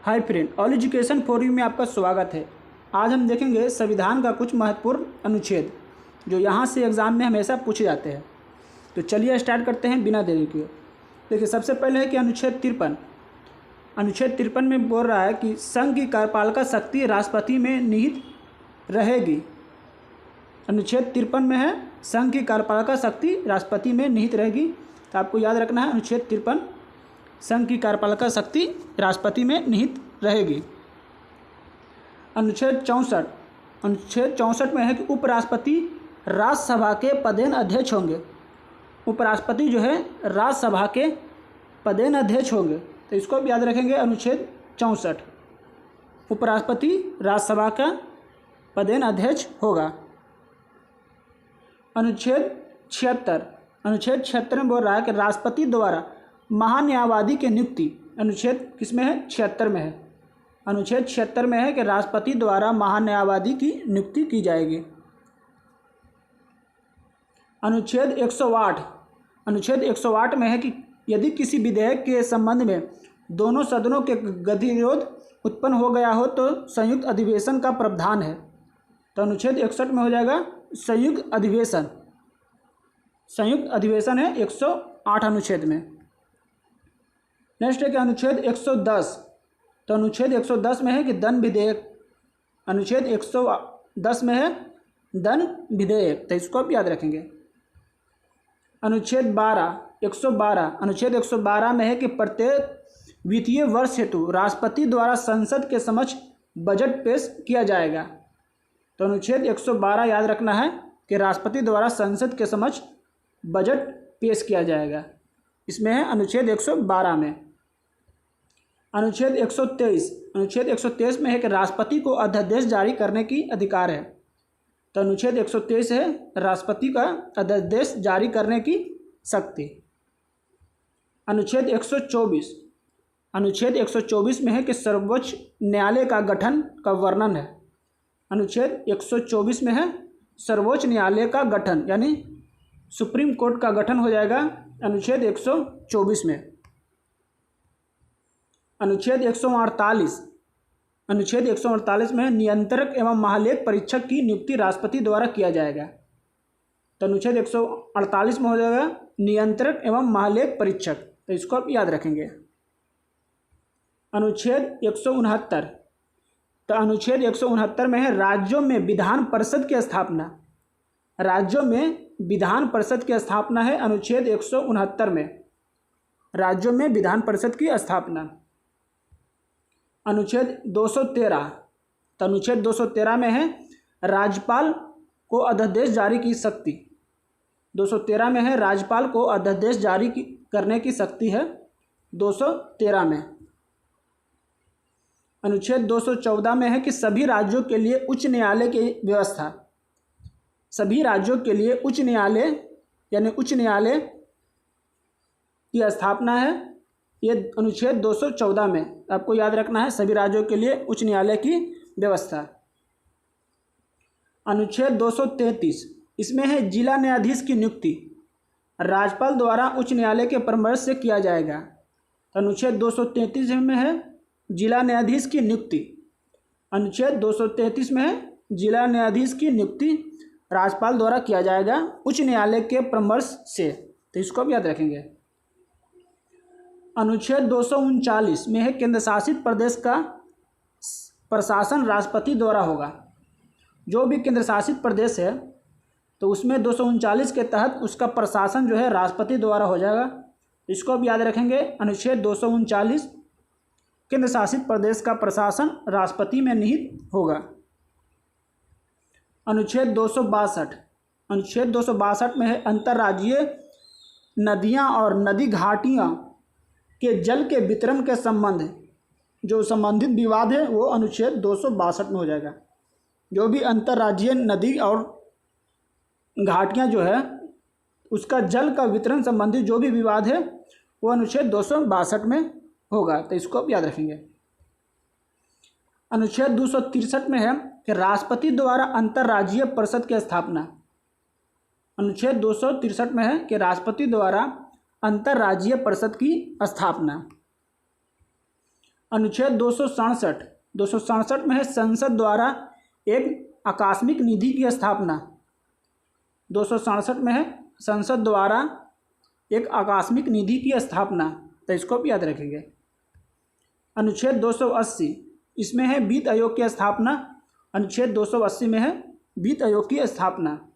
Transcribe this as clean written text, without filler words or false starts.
Hi friend, all education for you में आपका स्वागत है। आज हम देखेंगे संविधान का कुछ महत्वपूर्ण अनुच्छेद जो यहाँ से एग्ज़ाम में हमेशा पूछे जाते हैं। तो चलिए स्टार्ट करते हैं बिना देरी के। देखिए, सबसे पहले है कि अनुच्छेद 53। अनुच्छेद 53 में बोल रहा है कि संघ की कार्यपालिका शक्ति राष्ट्रपति में निहित रहेगी। अनुच्छेद 53 में है संघ की कार्यपालिका शक्ति राष्ट्रपति में निहित रहेगी। तो आपको याद रखना है अनुच्छेद 53, संघ की कार्यपालिका शक्ति राष्ट्रपति में निहित रहेगी। अनुच्छेद 64। अनुच्छेद 64 में है कि उपराष्ट्रपति राज्यसभा के पदेन अध्यक्ष होंगे। उपराष्ट्रपति जो है राज्यसभा के पदेन अध्यक्ष होंगे, तो इसको भी याद रखेंगे। अनुच्छेद 64, उपराष्ट्रपति राज्यसभा का पदेन अध्यक्ष होगा। अनुच्छेद 76। अनुच्छेद 76 में बोल रहा है कि राष्ट्रपति द्वारा महान्यायवादी की नियुक्ति। अनुच्छेद किसमें है? 76 में है। अनुच्छेद 76 में है कि राष्ट्रपति द्वारा महान्यायवादी की नियुक्ति की जाएगी। अनुच्छेद 108। अनुच्छेद 108 में है कि यदि किसी विधेयक के संबंध में दोनों सदनों के गतिरोध उत्पन्न हो गया हो तो संयुक्त अधिवेशन का प्रावधान है। तो अनुच्छेद 61 में हो जाएगा संयुक्त अधिवेशन। संयुक्त अधिवेशन है 108 अनुच्छेद में। नेक्स्ट है कि अनुच्छेद 110। तो अनुच्छेद 110 में है कि दंड विधेयक। अनुच्छेद 110 में है दंड विधेयक, तो इसको आप याद रखेंगे। अनुच्छेद 112। अनुच्छेद 112 में है कि प्रत्येक वित्तीय वर्ष हेतु राष्ट्रपति द्वारा संसद के समक्ष बजट पेश किया जाएगा। तो अनुच्छेद 112 याद रखना है कि राष्ट्रपति द्वारा संसद के समक्ष बजट पेश किया जाएगा। इसमें है अनुच्छेद 112 में। अनुच्छेद 123। अनुच्छेद 123 में है कि राष्ट्रपति को अध्यादेश जारी करने की अधिकार है। तो अनुच्छेद 123 है राष्ट्रपति का अध्यादेश जारी करने की शक्ति। अनुच्छेद 124। अनुच्छेद 124 में है कि सर्वोच्च न्यायालय का गठन का वर्णन है। अनुच्छेद 124 में है सर्वोच्च न्यायालय का गठन, यानी सुप्रीम कोर्ट का गठन हो जाएगा अनुच्छेद 124 में। अनुच्छेद 148। अनुच्छेद 148 में नियंत्रक एवं महालेख परीक्षक की नियुक्ति राष्ट्रपति द्वारा किया जाएगा। तो अनुच्छेद 148 में हो जाएगा नियंत्रक एवं महालेख परीक्षक, तो इसको आप याद रखेंगे। अनुच्छेद 169। तो अनुच्छेद 169 में है राज्यों में विधान परिषद की स्थापना। राज्यों में विधान परिषद की स्थापना है अनुच्छेद 169 में। राज्यों में विधान परिषद की स्थापना। अनुच्छेद 213। तो अनुच्छेद 213 में है राज्यपाल को अध्यादेश जारी की शक्ति। 213 में है राज्यपाल को अध्यादेश जारी करने की शक्ति है 213 में। अनुच्छेद 214 में है कि सभी राज्यों के लिए उच्च न्यायालय की व्यवस्था। सभी राज्यों के लिए उच्च न्यायालय यानी उच्च न्यायालय की स्थापना है, ये अनुच्छेद 214 में आपको याद रखना है। सभी राज्यों के लिए उच्च न्यायालय की व्यवस्था। अनुच्छेद 233, इसमें है जिला न्यायाधीश की नियुक्ति राज्यपाल द्वारा उच्च न्यायालय के परामर्श से किया जाएगा। तो अनुच्छेद 233 में है जिला न्यायाधीश की नियुक्ति। अनुच्छेद 233 में है जिला न्यायाधीश की नियुक्ति राज्यपाल द्वारा किया जाएगा उच्च न्यायालय के परामर्श से, तो इसको भी याद रखेंगे। अनुच्छेद 239 में है केंद्र शासित प्रदेश का प्रशासन राष्ट्रपति द्वारा होगा। जो भी केंद्र शासित प्रदेश है तो उसमें 239 के तहत उसका प्रशासन जो है राष्ट्रपति द्वारा हो जाएगा, इसको भी याद रखेंगे। अनुच्छेद 239, केंद्र शासित प्रदेश का प्रशासन राष्ट्रपति में निहित होगा। अनुच्छेद 262। अनुच्छेद 262 में है अंतर्राज्यीय नदियां और नदी घाटियां के जल के वितरण के संबंध जो संबंधित विवाद है वो अनुच्छेद 262 में हो जाएगा। जो भी अंतर्राज्यीय नदी और घाटियां जो है उसका जल का वितरण संबंधी जो भी विवाद है वो अनुच्छेद 262 में होगा, तो इसको आप याद रखेंगे। अनुच्छेद 263 में है कि राष्ट्रपति द्वारा अंतर्राज्यीय परिषद की स्थापना। अनुच्छेद 263 में है कि राष्ट्रपति द्वारा अंतर्राज्यीय परिषद की स्थापना। अनुच्छेद 267 में है संसद द्वारा एक आकस्मिक निधि की स्थापना। 267 में है संसद द्वारा एक आकस्मिक निधि की स्थापना, तो इसको भी याद रखेंगे। अनुच्छेद 280 इसमें है वित्त आयोग की स्थापना। अनुच्छेद 280 में है वित्त आयोग की स्थापना।